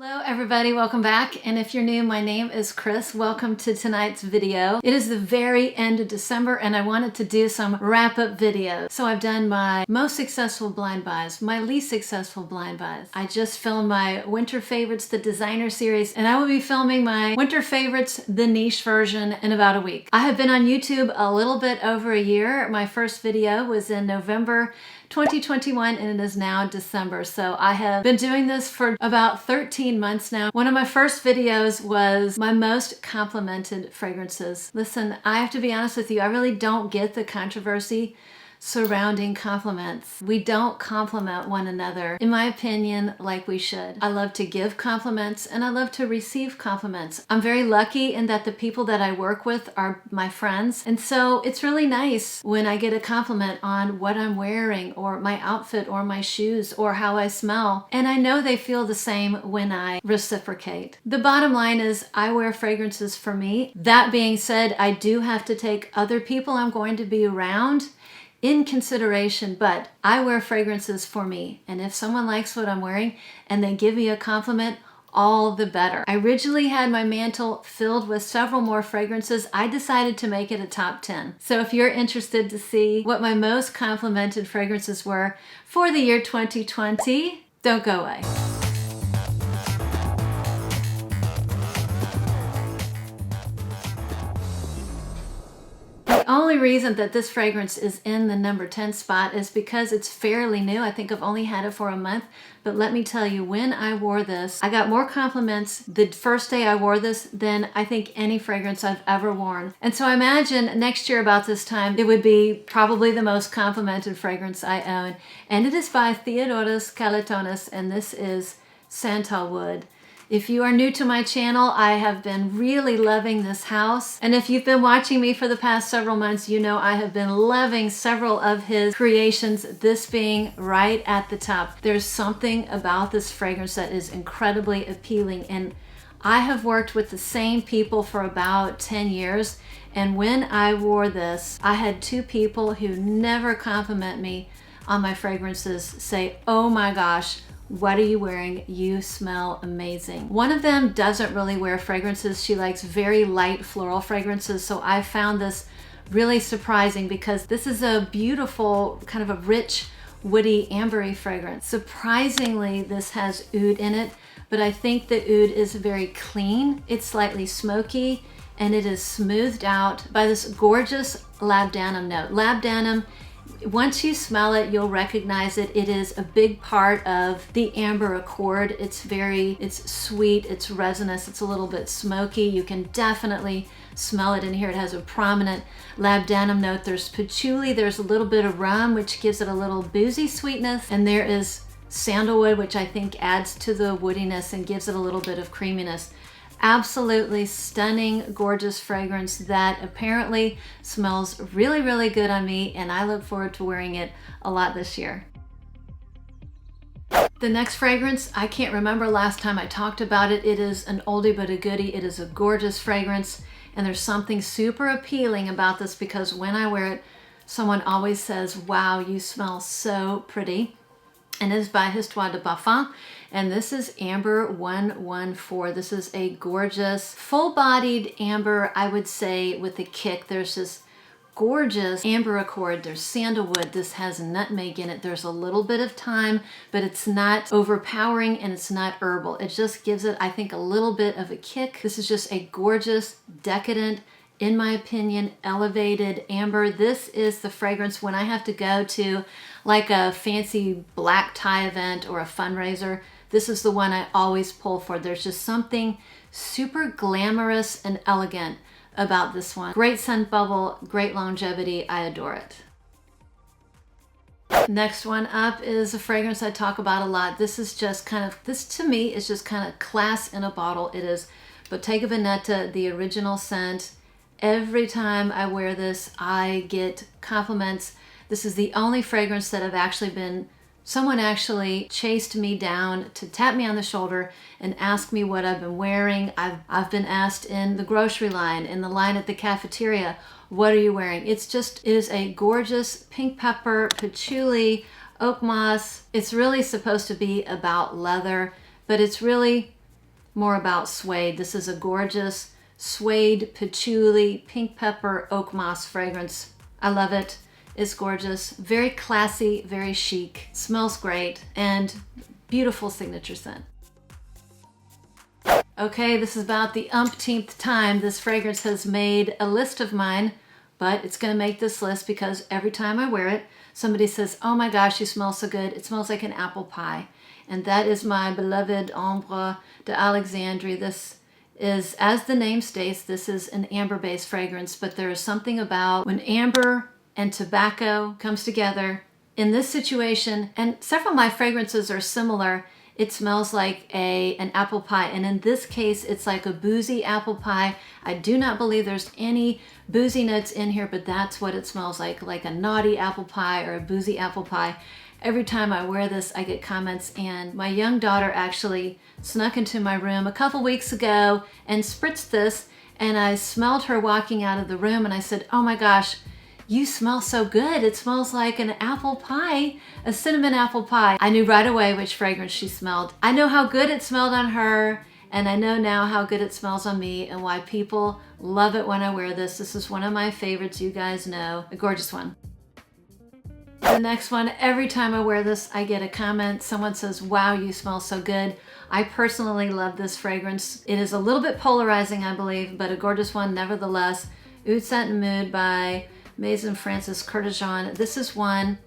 Hello everybody, welcome back. And if you're new, my name is Chris. Welcome to tonight's video. It is the very end of December and I wanted to do some wrap-up videos. So I've done my most successful blind buys, my least successful blind buys. I just filmed my winter favorites, the designer series, and I will be filming my winter favorites, the niche version, in about a week. I have been on YouTube a little bit over a year. My first video was in November 2021 and it is now December. So I have been doing this for about 13 months now. One of my first videos was my most complimented fragrances. Listen, I have to be honest with you, I really don't get the controversy surrounding compliments. We don't compliment one another, in my opinion, like we should. I love to give compliments and I love to receive compliments. I'm very lucky in that the people that I work with are my friends. And so it's really nice when I get a compliment on what I'm wearing or my outfit or my shoes or how I smell. And I know they feel the same when I reciprocate. The bottom line is I wear fragrances for me. That being said, I do have to take other people I'm going to be around in consideration, but I wear fragrances for me. And if someone likes what I'm wearing and they give me a compliment, all the better. I originally had my mantle filled with several more fragrances. I decided to make it a top 10. So if you're interested to see what my most complimented fragrances were for the year 2020, don't go away. The only reason that this fragrance is in the number 10 spot is because it's fairly new. I think I've only had it for a month, but let me tell you, when I wore this, I got more compliments the first day I wore this than I think any fragrance I've ever worn. And so I imagine next year about this time, it would be probably the most complimented fragrance I own. And it is by Theodoros Kalotinis, and this is Santal Wood. If you are new to my channel, I have been really loving this house. And if you've been watching me for the past several months, you know I have been loving several of his creations, this being right at the top. There's something about this fragrance that is incredibly appealing. And I have worked with the same people for about 10 years. And when I wore this, I had two people who never compliment me on my fragrances say, "Oh my gosh, what are you wearing? You smell amazing." One of them doesn't really wear fragrances. She likes very light floral fragrances. So I found this really surprising because this is a beautiful, kind of a rich, woody, ambery fragrance. Surprisingly, this has oud in it, but I think the oud is very clean. It's slightly smoky and it is smoothed out by this gorgeous labdanum note. Labdanum, once you smell it, you'll recognize it. It is a big part of the amber accord. It's sweet, it's resinous, it's a little bit smoky. You can definitely smell it in here. It has a prominent labdanum note. There's patchouli, there's a little bit of rum, which gives it a little boozy sweetness. And there is sandalwood, which I think adds to the woodiness and gives it a little bit of creaminess. Absolutely stunning, gorgeous fragrance that apparently smells really, really good on me, and I look forward to wearing it a lot this year. The next fragrance, I can't remember last time I talked about it. It is an oldie but a goodie. It is a gorgeous fragrance, and there's something super appealing about this because when I wear it, someone always says, "Wow, you smell so pretty." And it is by Histoires de Parfum. And this is Amber 114. This is a gorgeous, full-bodied amber, I would say, with a kick. There's this gorgeous amber accord. There's sandalwood. This has nutmeg in it. There's a little bit of thyme, but it's not overpowering and it's not herbal. It just gives it, I think, a little bit of a kick. This is just a gorgeous, decadent, in my opinion, elevated amber. This is the fragrance when I have to go to like a fancy black tie event or a fundraiser. This is the one I always pull for. There's just something super glamorous and elegant about this one. Great scent bubble, great longevity. I adore it. Next one up is a fragrance I talk about a lot. This is just kind of, this to me is just kind of class in a bottle. It is Bottega Veneta, the original scent. Every time I wear this, I get compliments. This is the only fragrance that I've actually been, someone actually chased me down to tap me on the shoulder and ask me what I've been wearing. I've been asked in the grocery line, in the line at the cafeteria, what are you wearing? It's just, it is a gorgeous pink pepper, patchouli, oak moss. It's really supposed to be about leather, but it's really more about suede. This is a gorgeous suede, patchouli, pink pepper, oak moss fragrance. I love it. It's gorgeous. Very classy, very chic. Smells great, and beautiful signature scent. Okay, this is about the umpteenth time this fragrance has made a list of mine, but it's going to make this list because every time I wear it, somebody says, oh my gosh, you smell so good. It smells like an apple pie. And that is my beloved Ambre de Alexandrie. This is, as the name states, this is an amber-based fragrance, but there is something about when amber and tobacco comes together in this situation, and several of my fragrances are similar. It smells like an apple pie, and in this case it's like a boozy apple pie. I do not believe there's any boozy notes in here, but that's what it smells like a naughty apple pie or a boozy apple pie. Every time I wear this, I get comments, and my young daughter actually snuck into my room a couple weeks ago and spritzed this, and I smelled her walking out of the room, and I said, oh my gosh, you smell so good. It smells like an apple pie, a cinnamon apple pie. I knew right away which fragrance she smelled. I know how good it smelled on her, and I know now how good it smells on me and why people love it when I wear this. This is one of my favorites, you guys know. A gorgeous one. The next one, every time I wear this, I get a comment. Someone says, wow, you smell so good. I personally love this fragrance. It is a little bit polarizing, I believe, but a gorgeous one nevertheless. Oud Satin Mood by Maison Francis Kurkdjian. This is one,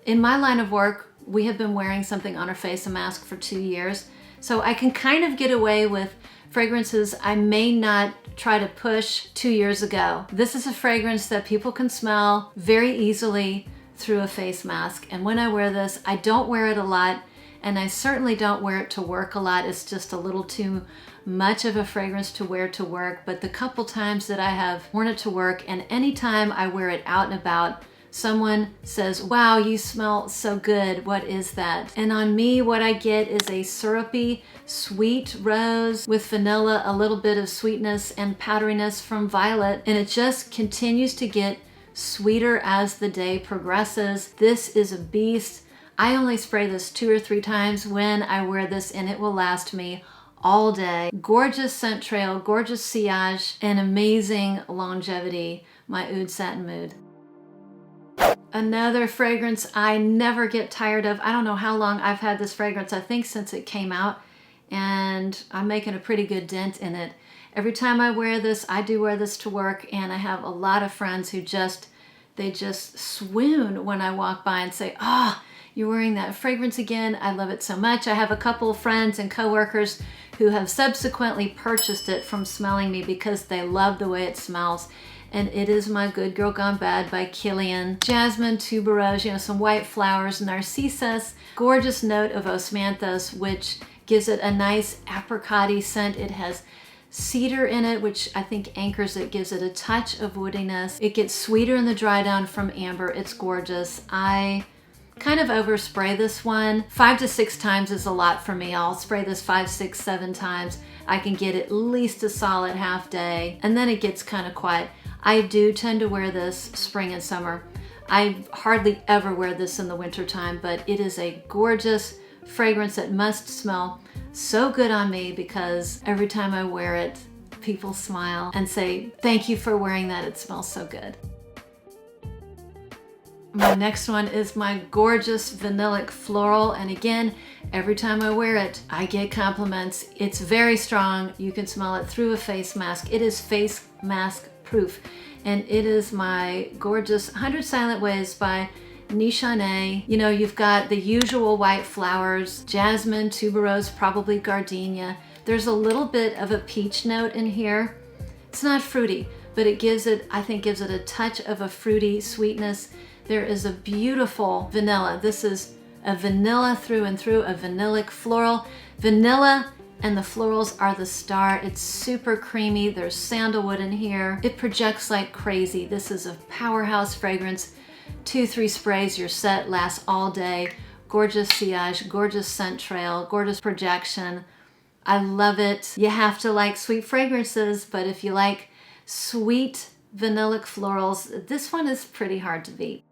in my line of work, we have been wearing something on our face, a mask, for 2 years. So I can kind of get away with fragrances I may not try to push 2 years ago. This is a fragrance that people can smell very easily through a face mask. And when I wear this, I don't wear it a lot, and I certainly don't wear it to work a lot. It's just a little too much of a fragrance to wear to work, but the couple times that I have worn it to work, and anytime I wear it out and about, someone says, wow, you smell so good. What is that? And on me, what I get is a syrupy, sweet rose with vanilla, a little bit of sweetness and powderiness from violet, and it just continues to get sweeter as the day progresses. This is a beast. I only spray this 2 or 3 times when I wear this, and it will last me all day. Gorgeous scent trail, gorgeous sillage, and amazing longevity, my Oud Satin Mood. Another fragrance I never get tired of. I don't know how long I've had this fragrance, I think since it came out, and I'm making a pretty good dent in it. Every time I wear this, I do wear this to work, and I have a lot of friends who they just swoon when I walk by and say, ah, oh, you're wearing that fragrance again. I love it so much. I have a couple of friends and coworkers who have subsequently purchased it from smelling me because they love the way it smells. And it is my Good Girl Gone Bad by Killian. Jasmine, tuberose, some white flowers, narcissus, gorgeous note of osmanthus, which gives it a nice apricot-y scent. It has cedar in it, which I think anchors it, gives it a touch of woodiness. It gets sweeter in the dry down from amber. It's gorgeous. I kind of overspray this one. 5 to 6 times is a lot for me. I'll spray this 5, 6, 7 times. I can get at least a solid half day, and then it gets kind of quiet. I do tend to wear this spring and summer. I hardly ever wear this in the winter time, but it is a gorgeous fragrance that must smell so good on me because every time I wear it, people smile and say, thank you for wearing that. It smells so good. My next one is my gorgeous vanillic floral, and again, every time I wear it, I get compliments. It's very strong. You can smell it through a face mask. It is face mask proof, and it is my gorgeous 100 Silent Ways by Nishane. You've got the usual white flowers, jasmine, tuberose, probably gardenia. There's a little bit of a peach note in here. It's not fruity, but it gives it, I think, gives it a touch of a fruity sweetness. There is a beautiful vanilla. This is a vanilla through and through, a vanillic floral. Vanilla and the florals are the star. It's super creamy. There's sandalwood in here. It projects like crazy. This is a powerhouse fragrance. 2, 3 sprays, your set lasts all day. Gorgeous sillage, gorgeous scent trail, gorgeous projection. I love it. You have to like sweet fragrances, but if you like sweet vanillic florals, this one is pretty hard to beat.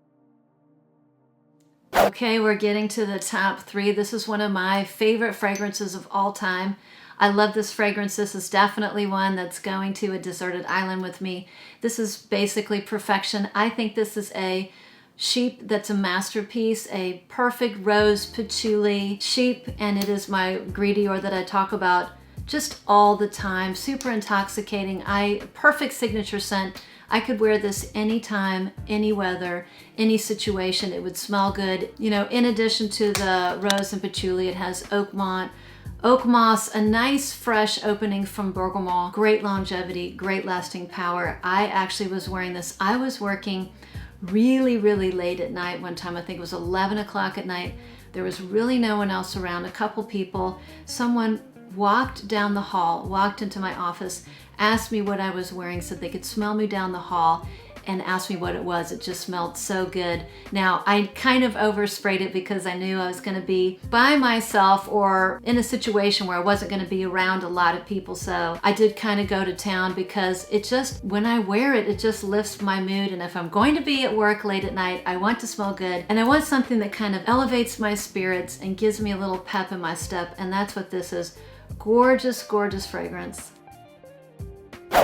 Okay, we're getting to the top 3. This is one of my favorite fragrances of all time. I love this fragrance. This is definitely one that's going to a deserted island with me. This is basically perfection. I think this is a sheep that's a masterpiece, a perfect rose patchouli sheep, and it is my Gris Dior that I talk about just all the time. Super intoxicating. Perfect signature scent. I could wear this anytime, any weather, any situation. It would smell good. You know, in addition to the rose and patchouli, it has oak moss, a nice fresh opening from bergamot, great longevity, great lasting power. I actually was wearing this. I was working really, really late at night one time. I think it was 11 o'clock at night. There was really no one else around, a couple people. Someone walked down the hall, walked into my office, asked me what I was wearing so they could smell me down the hall, and asked me what it was. It just smelled so good. Now, I kind of oversprayed it because I knew I was gonna be by myself or in a situation where I wasn't gonna be around a lot of people. So I did kind of go to town because it just, when I wear it, it just lifts my mood. And if I'm going to be at work late at night, I want to smell good. And I want something that kind of elevates my spirits and gives me a little pep in my step. And that's what this is. Gorgeous, gorgeous fragrance.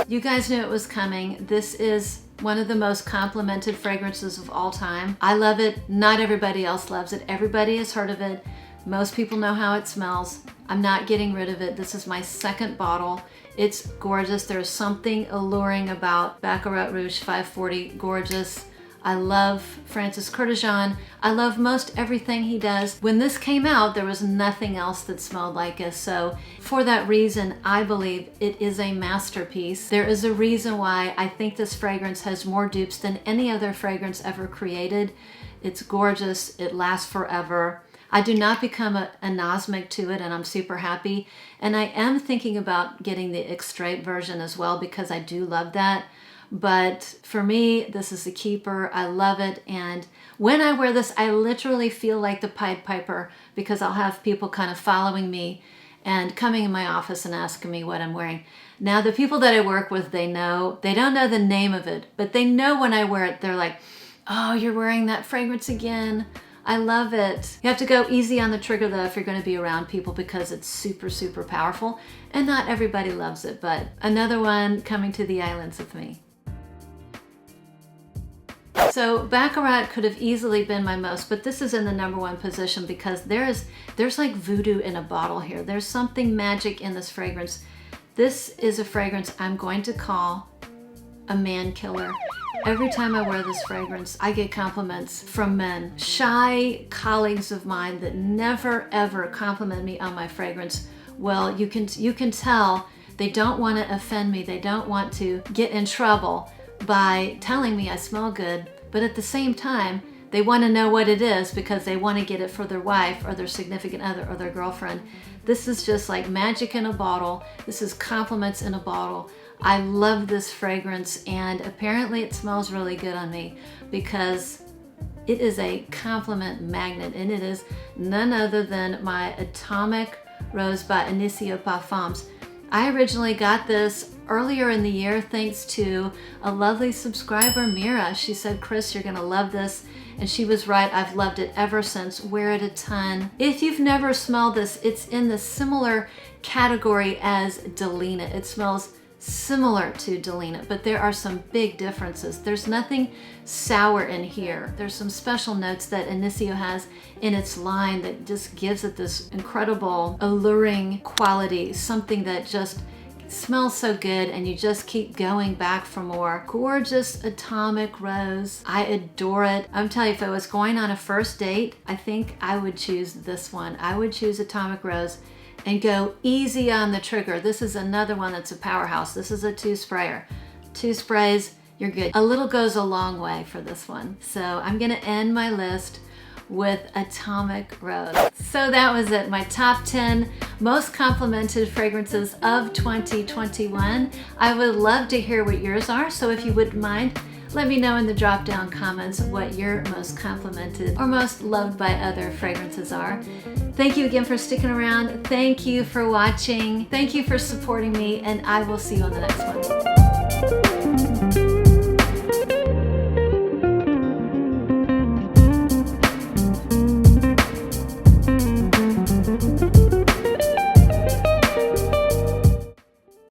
You guys knew it was coming. This is one of the most complimented fragrances of all time. I love it. Not everybody else loves it. Everybody has heard of it. Most people know how it smells. I'm not getting rid of it. This is my second bottle. It's gorgeous. There's something alluring about Baccarat Rouge 540. Gorgeous. I love Francis Kurkdjian. I love most everything he does. When this came out, there was nothing else that smelled like it. So for that reason, I believe it is a masterpiece. There is a reason why I think this fragrance has more dupes than any other fragrance ever created. It's gorgeous. It lasts forever. I do not become anosmic to it, and I'm super happy. And I am thinking about getting the extrait version as well because I do love that. But for me, this is a keeper. I love it. And when I wear this, I literally feel like the Pied Piper because I'll have people kind of following me and coming in my office and asking me what I'm wearing. Now, the people that I work with, they don't know the name of it, but they know when I wear it, they're like, oh, you're wearing that fragrance again. I love it. You have to go easy on the trigger though if you're going to be around people because it's super, super powerful and not everybody loves it, but another one coming to the islands with me. So Baccarat could have easily been my most, but this is in the #1 position because there's like voodoo in a bottle here. There's something magic in this fragrance. This is a fragrance I'm going to call a man killer. Every time I wear this fragrance, I get compliments from men, shy colleagues of mine that never ever compliment me on my fragrance. Well, you can tell they don't want to offend me. They don't want to get in trouble by telling me I smell good. But at the same time, they want to know what it is because they want to get it for their wife or their significant other or their girlfriend. This is just like magic in a bottle. This is compliments in a bottle. I love this fragrance, and apparently it smells really good on me because it is a compliment magnet, and it is none other than my Atomic Rose by Initio Parfums. I originally got this earlier in the year thanks to a lovely subscriber, Mira. She said, Chris, you're gonna love this. And she was right. I've loved it ever since. Wear it a ton. If you've never smelled this, it's in the similar category as Delina. It smells similar to Delina, but there are some big differences. There's nothing sour in here. There's some special notes that Initio has in its line that just gives it this incredible, alluring quality, something that just smells so good and you just keep going back for more. Gorgeous Atomic Rose. I adore it. I'm telling you, if I was going on a first date, I think I would choose this one. I would choose Atomic Rose and go easy on the trigger. This is another one that's a powerhouse. This is a 2-sprayer. 2 sprays, you're good. A little goes a long way for this one. So I'm gonna end my list with Atomic Rose. So that was it, my top 10 most complimented fragrances of 2021. I would love to hear what yours are, so if you wouldn't mind, let me know in the drop down comments what your most complimented or most loved by other fragrances are. Thank you again for sticking around. Thank you for watching. Thank you for supporting me, and I will see you on the next one.